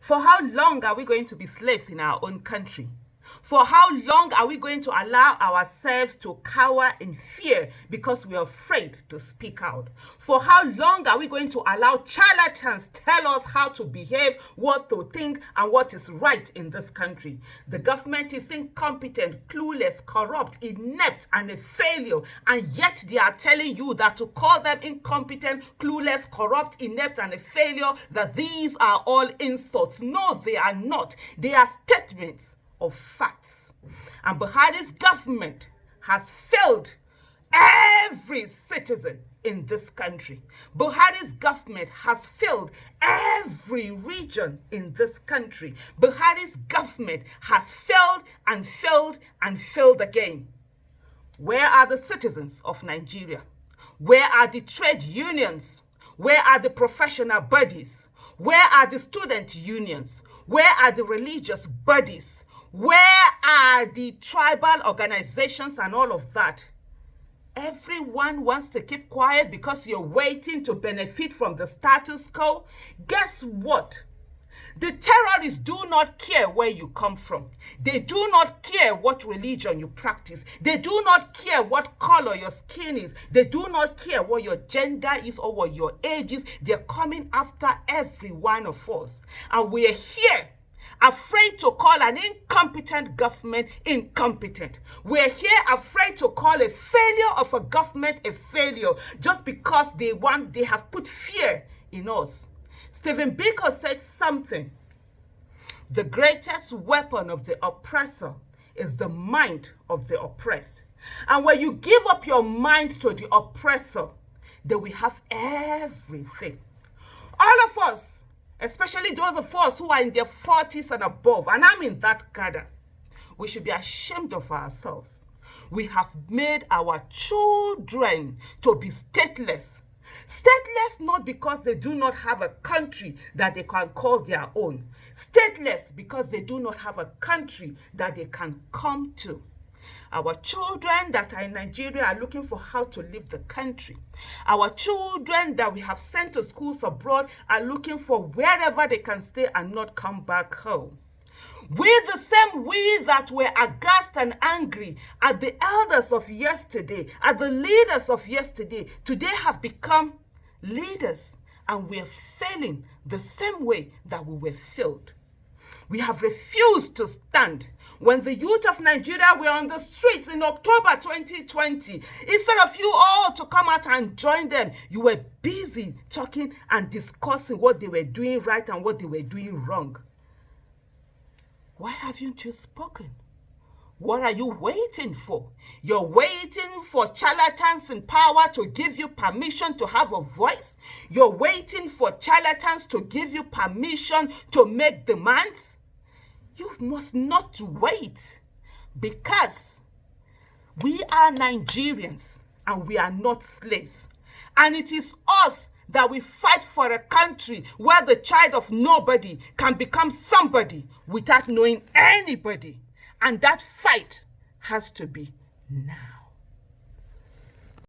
For how long are we going to be slaves in our own country? For how long are we going to allow ourselves to cower in fear because we are afraid to speak out? For how long are we going to allow charlatans tell us how to behave, what to think, and what is right in this country? The government is incompetent, clueless, corrupt, inept, and a failure, and yet they are telling you that to call them incompetent, clueless, corrupt, inept, and a failure, that these are all insults. No, they are not. They are statements of facts. And Buhari's government has failed every citizen in this country. Buhari's government has failed every region in this country. Buhari's government has failed and failed and failed again. Where are the citizens of Nigeria? Where are the trade unions? Where are the professional bodies? Where are the student unions? Where are the religious bodies? Where are the tribal organizations and all of that? Everyone wants to keep quiet because you're waiting to benefit from the status quo. Guess what? The terrorists do not care where you come from. They do not care what religion you practice. They do not care what color your skin is. They do not care what your gender is or what your age is. They're coming after every one of us. And we're here afraid to call an incompetent government incompetent. We're here afraid to call a failure of a government a failure just because they have put fear in us. Stephen Biko said something. The greatest weapon of the oppressor is the mind of the oppressed. And when you give up your mind to the oppressor, they will have everything. All of us, especially those of us who are in their 40s and above, and I'm in that cadre, we should be ashamed of ourselves. We have made our children to be stateless. Stateless not because they do not have a country that they can call their own. Stateless because they do not have a country that they can come to. Our children that are in Nigeria are looking for how to leave the country. Our children that we have sent to schools abroad are looking for wherever they can stay and not come back home. We that were aghast and angry at the elders of yesterday, at the leaders of yesterday, today have become leaders, and we are failing the same way that we were failed. We have refused to stand. When the youth of Nigeria were on the streets in October 2020, instead of you all to come out and join them, you were busy talking and discussing what they were doing right and what they were doing wrong. Why haven't you spoken? What are you waiting for? You're waiting for charlatans in power to give you permission to have a voice? You're waiting for charlatans to give you permission to make demands? You must not wait, because we are Nigerians and we are not slaves. And it is us that we fight for a country where the child of nobody can become somebody without knowing anybody. And that fight has to be now.